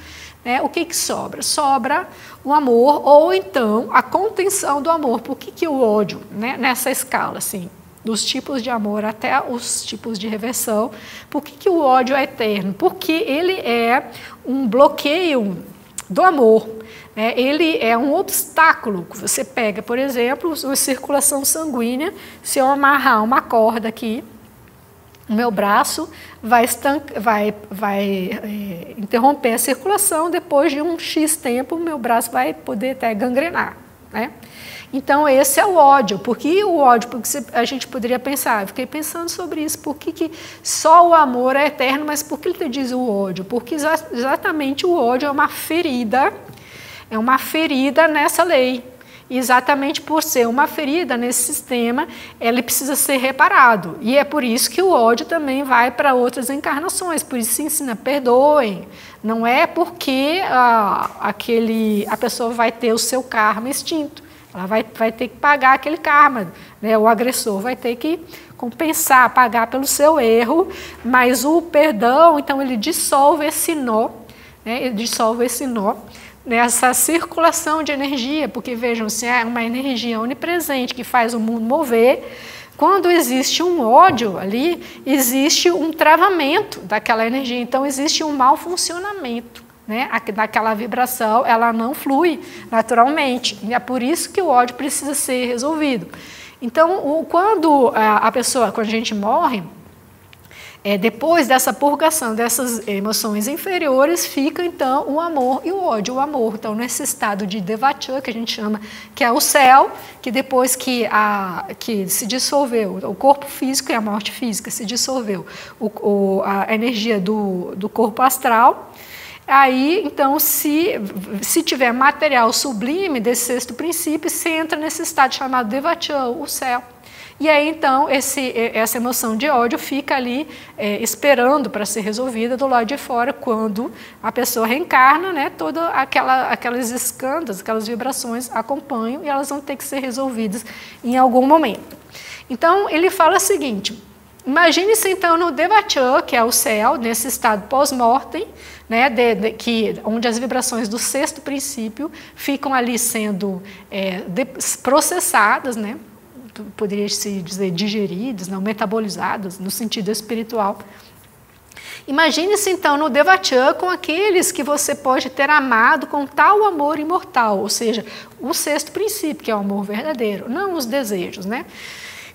né, o que sobra? Sobra o amor, ou então a contenção do amor. Por que o ódio, né, nessa escala, assim, dos tipos de amor até os tipos de reversão, por que o ódio é eterno? Porque ele é um bloqueio do amor. Ele é um obstáculo que você pega, por exemplo, a circulação sanguínea. Se eu amarrar uma corda aqui, o meu braço vai interromper a circulação, depois de um X tempo, o meu braço vai poder até gangrenar, né? Então, esse é o ódio. Por que o ódio? Porque a gente poderia pensar, eu fiquei pensando sobre isso, por que só o amor é eterno, mas por que ele diz o ódio? Porque exatamente o ódio é uma ferida nessa lei. E exatamente por ser uma ferida nesse sistema, ele precisa ser reparado. E é por isso que o ódio também vai para outras encarnações. Por isso se ensina, perdoem. Não é porque a pessoa vai ter o seu karma extinto. Ela vai ter que pagar aquele karma, né? O agressor vai ter que compensar, pagar pelo seu erro, mas o perdão, então, ele dissolve esse nó, né? Ele dissolve esse nó nessa circulação de energia, porque vejam, se é uma energia onipresente que faz o mundo mover, quando existe um ódio ali, existe um travamento daquela energia, então existe um mau funcionamento. Né? Daquela vibração, ela não flui naturalmente. E é por isso que o ódio precisa ser resolvido. Então, quando a gente morre, Depois dessa purgação dessas emoções inferiores, fica então o amor e o ódio. O amor, então, nesse estado de Devachan, que a gente chama, que é o céu, que depois que se dissolveu, o corpo físico e a morte física se dissolveu, a energia do corpo astral. Aí, então, se tiver material sublime desse sexto princípio, você entra nesse estado chamado Devachan, o céu. E aí, então, essa emoção de ódio fica ali esperando para ser resolvida do lado de fora, quando a pessoa reencarna, né, todas aquelas escândalos, aquelas vibrações acompanham e elas vão ter que ser resolvidas em algum momento. Então, ele fala o seguinte: imagine-se, então, no Devachan, que é o céu, nesse estado pós-mortem, né, onde as vibrações do sexto princípio ficam ali sendo processadas, né, poderia se dizer digeridas, não, metabolizadas, no sentido espiritual. Imagine-se, então, no Devachan com aqueles que você pode ter amado com tal amor imortal, ou seja, o sexto princípio, que é o amor verdadeiro, não os desejos, né?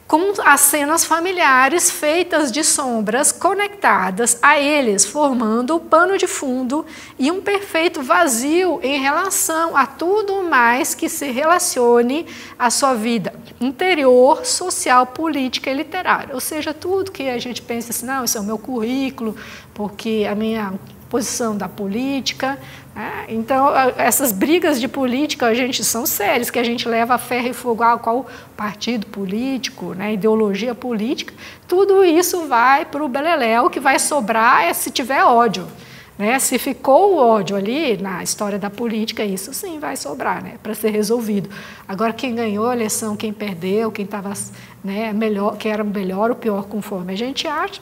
Com as cenas familiares feitas de sombras conectadas a eles, formando o pano de fundo e um perfeito vazio em relação a tudo mais que se relacione à sua vida interior, social, política e literária. Ou seja, tudo que a gente pensa assim, não, isso é o meu currículo, porque a minha posição da política. Então, essas brigas de política, são sérias, que a gente leva a ferro e fogo a qual partido político, né, ideologia política, tudo isso vai para o beleléu, que vai sobrar se tiver ódio. Né? Se ficou o ódio ali na história da política, isso sim vai sobrar, né, para ser resolvido. Agora, quem ganhou a eleição, quem perdeu, quem estava, né, melhor, quem era melhor ou pior, conforme a gente acha,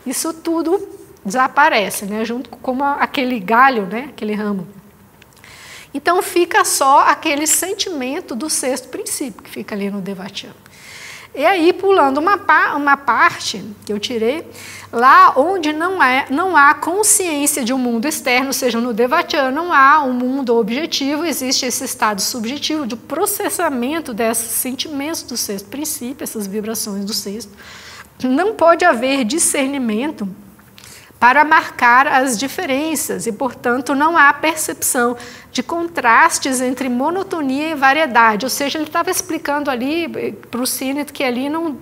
isso tudo desaparece, né, junto com aquele galho, né, aquele ramo. Então fica só aquele sentimento do sexto princípio, que fica ali no Devachan. E aí, pulando uma parte que eu tirei, lá onde não há consciência de um mundo externo, ou seja, no Devachan não há um mundo objetivo, existe esse estado subjetivo de processamento desses sentimentos do sexto princípio, essas vibrações do sexto. Não pode haver discernimento para marcar as diferenças e, portanto, não há percepção de contrastes entre monotonia e variedade. Ou seja, ele estava explicando ali para o Sinnett que ali não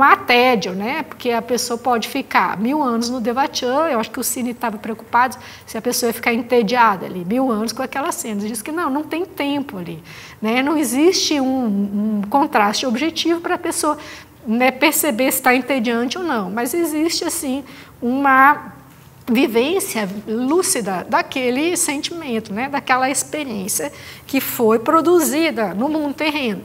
há tédio, né? Porque a pessoa pode ficar 1000 anos no Devachan. Eu acho que o Sinnett estava preocupado se a pessoa ia ficar entediada ali, 1000 anos com aquelas cenas. Ele disse que não tem tempo ali, né? Não existe um contraste objetivo para a pessoa, né, perceber se está entediante ou não, mas existe assim uma vivência lúcida daquele sentimento, né, daquela experiência que foi produzida no mundo terreno.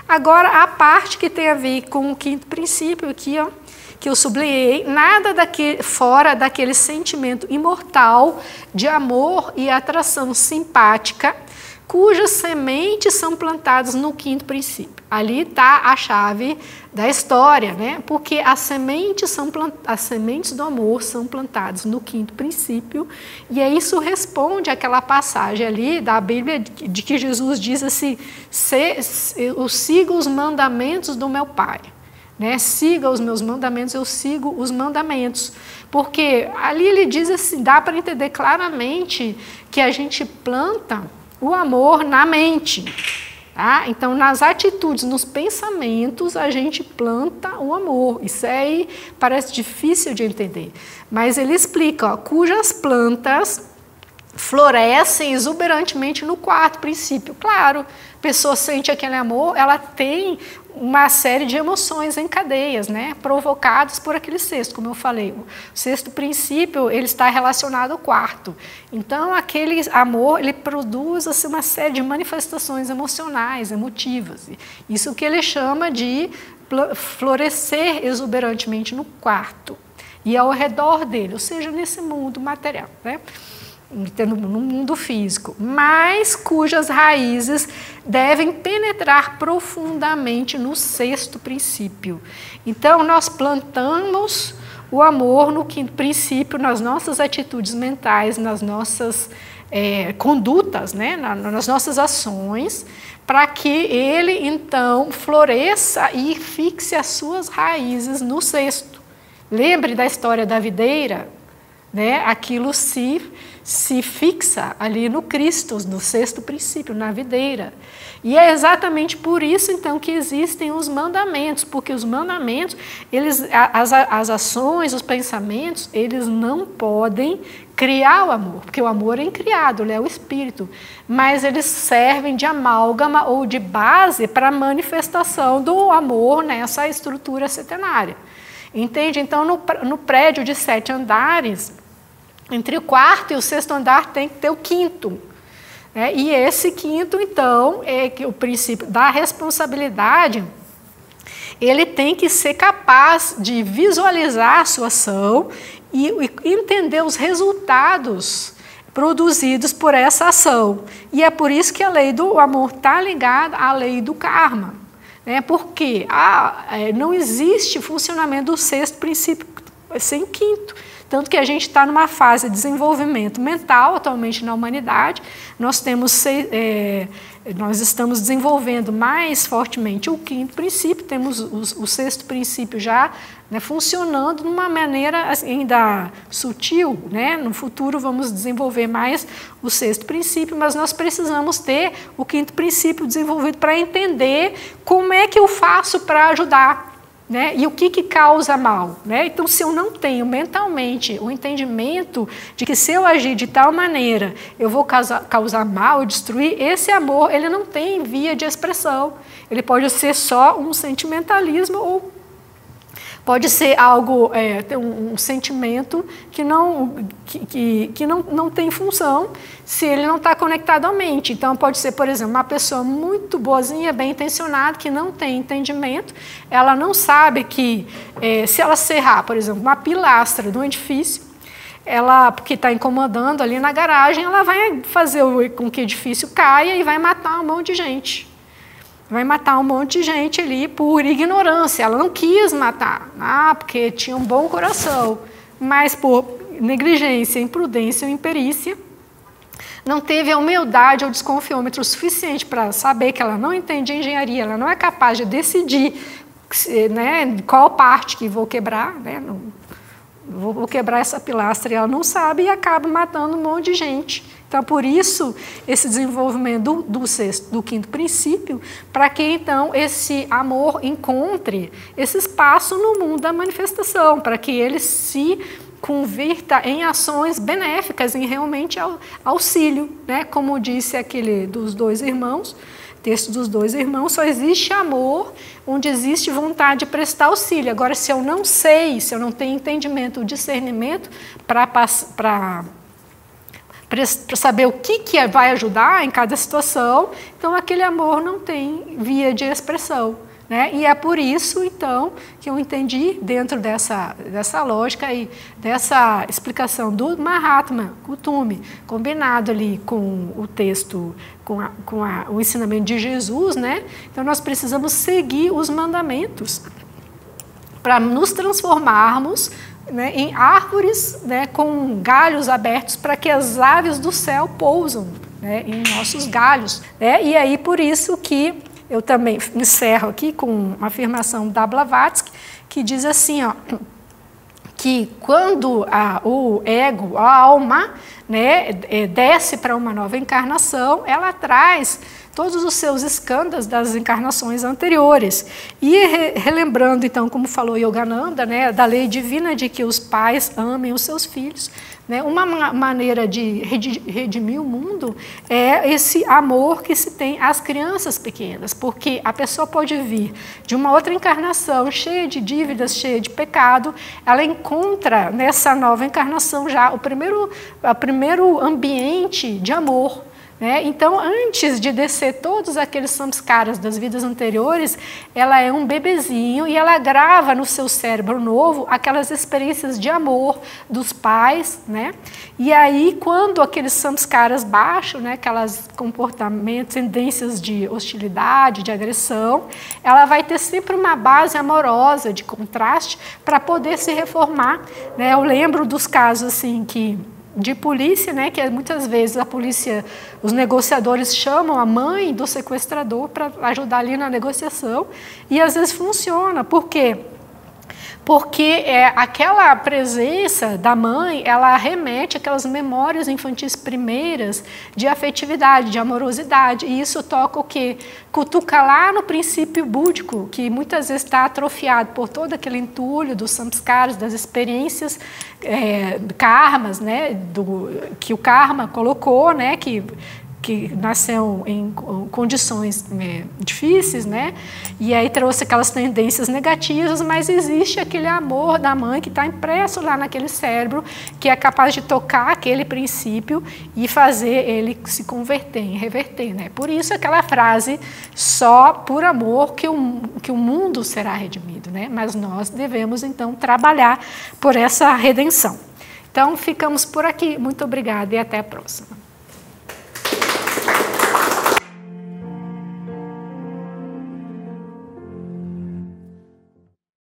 Agora, a parte que tem a ver com o quinto princípio aqui, ó, que eu sublinhei, nada fora daquele sentimento imortal de amor e atração simpática, cujas sementes são plantadas no quinto princípio. Ali está a chave da história, né? Porque as sementes do amor são plantadas no quinto princípio, e aí isso responde àquela passagem ali da Bíblia de que Jesus diz assim: eu sigo os mandamentos do meu Pai. Né? Siga os meus mandamentos, eu sigo os mandamentos. Porque ali ele diz assim, dá para entender claramente que a gente planta o amor na mente. Tá? Então, nas atitudes, nos pensamentos, a gente planta o amor. Isso aí parece difícil de entender. Mas ele explica, ó, cujas plantas florescem exuberantemente no quarto princípio. Claro, a pessoa sente aquele amor, ela tem uma série de emoções em cadeias, né, provocadas por aquele sexto, como eu falei. O sexto princípio, ele está relacionado ao quarto. Então, aquele amor, ele produz assim, uma série de manifestações emocionais, emotivas. Isso que ele chama de florescer exuberantemente no quarto e ao redor dele, ou seja, nesse mundo material, né? No mundo físico, mas cujas raízes devem penetrar profundamente no sexto princípio. Então, nós plantamos o amor no quinto princípio, nas nossas atitudes mentais, nas nossas condutas, né? Nas nossas ações, para que ele, então, floresça e fixe as suas raízes no sexto. Lembre da história da videira, né? Aquilo se fixa ali no Cristo, no sexto princípio, na videira. E é exatamente por isso, então, que existem os mandamentos, porque os mandamentos, as ações, os pensamentos, eles não podem criar o amor, porque o amor é incriado, ele é o espírito, mas eles servem de amálgama ou de base para a manifestação do amor nessa estrutura setenária. Entende? Então, no prédio de 7 andares, entre o quarto e o sexto andar tem que ter o quinto. E esse quinto, então, é que o princípio da responsabilidade, ele tem que ser capaz de visualizar a sua ação e entender os resultados produzidos por essa ação. E é por isso que a lei do amor está ligada à lei do karma. Porque não existe funcionamento do sexto princípio sem o quinto. Tanto que a gente está numa fase de desenvolvimento mental atualmente na humanidade. Nós estamos desenvolvendo mais fortemente o quinto princípio, temos o sexto princípio já funcionando de uma maneira ainda sutil. No futuro vamos desenvolver mais o sexto princípio, mas nós precisamos ter o quinto princípio desenvolvido para entender como é que eu faço para ajudar. E o que causa mal? Então, se eu não tenho mentalmente o entendimento de que se eu agir de tal maneira eu vou causar mal e destruir, esse amor ele não tem via de expressão. Ele pode ser só um sentimentalismo ou pode ser algo, um sentimento que não tem função se ele não está conectado à mente. Então, pode ser, por exemplo, uma pessoa muito boazinha, bem intencionada, que não tem entendimento, ela não sabe que, se ela serrar, por exemplo, uma pilastra de um edifício, porque está incomodando ali na garagem, ela vai fazer com que o edifício caia e vai matar um monte de gente. Vai matar um monte de gente ali por ignorância. Ela não quis matar, porque tinha um bom coração, mas por negligência, imprudência ou imperícia, não teve a humildade ou desconfiômetro suficiente para saber que ela não entende engenharia, ela não é capaz de decidir qual parte que vou quebrar, vou quebrar essa pilastra, e ela não sabe e acaba matando um monte de gente. Então, por isso, esse desenvolvimento do quinto princípio, para que, então, esse amor encontre esse espaço no mundo da manifestação, para que ele se convirta em ações benéficas, em realmente auxílio. Como disse aquele dos 2 irmãos, texto dos 2 irmãos, só existe amor onde existe vontade de prestar auxílio. Agora, se eu não sei, se eu não tenho entendimento, o discernimento para saber o que vai ajudar em cada situação, então aquele amor não tem via de expressão. E é por isso, então, que eu entendi, dentro dessa lógica e dessa explicação do Mahatma Gutumi, combinado ali com o texto, com o ensinamento de Jesus, então nós precisamos seguir os mandamentos para nos transformarmos em árvores com galhos abertos para que as aves do céu pousam em nossos galhos. E aí, por isso que eu também encerro aqui com uma afirmação da Blavatsky, que diz assim, que quando o ego, a alma, desce para uma nova encarnação, ela traz todos os seus skandhas das encarnações anteriores. E relembrando, então, como falou Yogananda, da lei divina de que os pais amem os seus filhos, uma maneira de redimir o mundo é esse amor que se tem às crianças pequenas, porque a pessoa pode vir de uma outra encarnação cheia de dívidas, cheia de pecado, ela encontra nessa nova encarnação já o primeiro ambiente de amor. Então, antes de descer todos aqueles samskaras das vidas anteriores, ela é um bebezinho e ela grava no seu cérebro novo aquelas experiências de amor dos pais. E aí, quando aqueles samskaras baixam, aquelas comportamentos, tendências de hostilidade, de agressão, ela vai ter sempre uma base amorosa, de contraste, para poder se reformar. Eu lembro dos casos assim de polícia, que muitas vezes a polícia, os negociadores chamam a mãe do sequestrador para ajudar ali na negociação, e às vezes funciona. Por quê? porque aquela presença da mãe, ela remete àquelas memórias infantis primeiras de afetividade, de amorosidade, e isso toca o quê? Cutuca lá no princípio búdico, que muitas vezes está atrofiado por todo aquele entulho dos samskaras, das experiências, karmas, né, que o karma colocou, né, que nasceu em condições difíceis, né? E aí trouxe aquelas tendências negativas, mas existe aquele amor da mãe que está impresso lá naquele cérebro, que é capaz de tocar aquele princípio e fazer ele se converter, reverter, né? Por isso aquela frase, só por amor que o mundo será redimido, né? Mas nós devemos, então, trabalhar por essa redenção. Então, ficamos por aqui. Muito obrigada e até a próxima.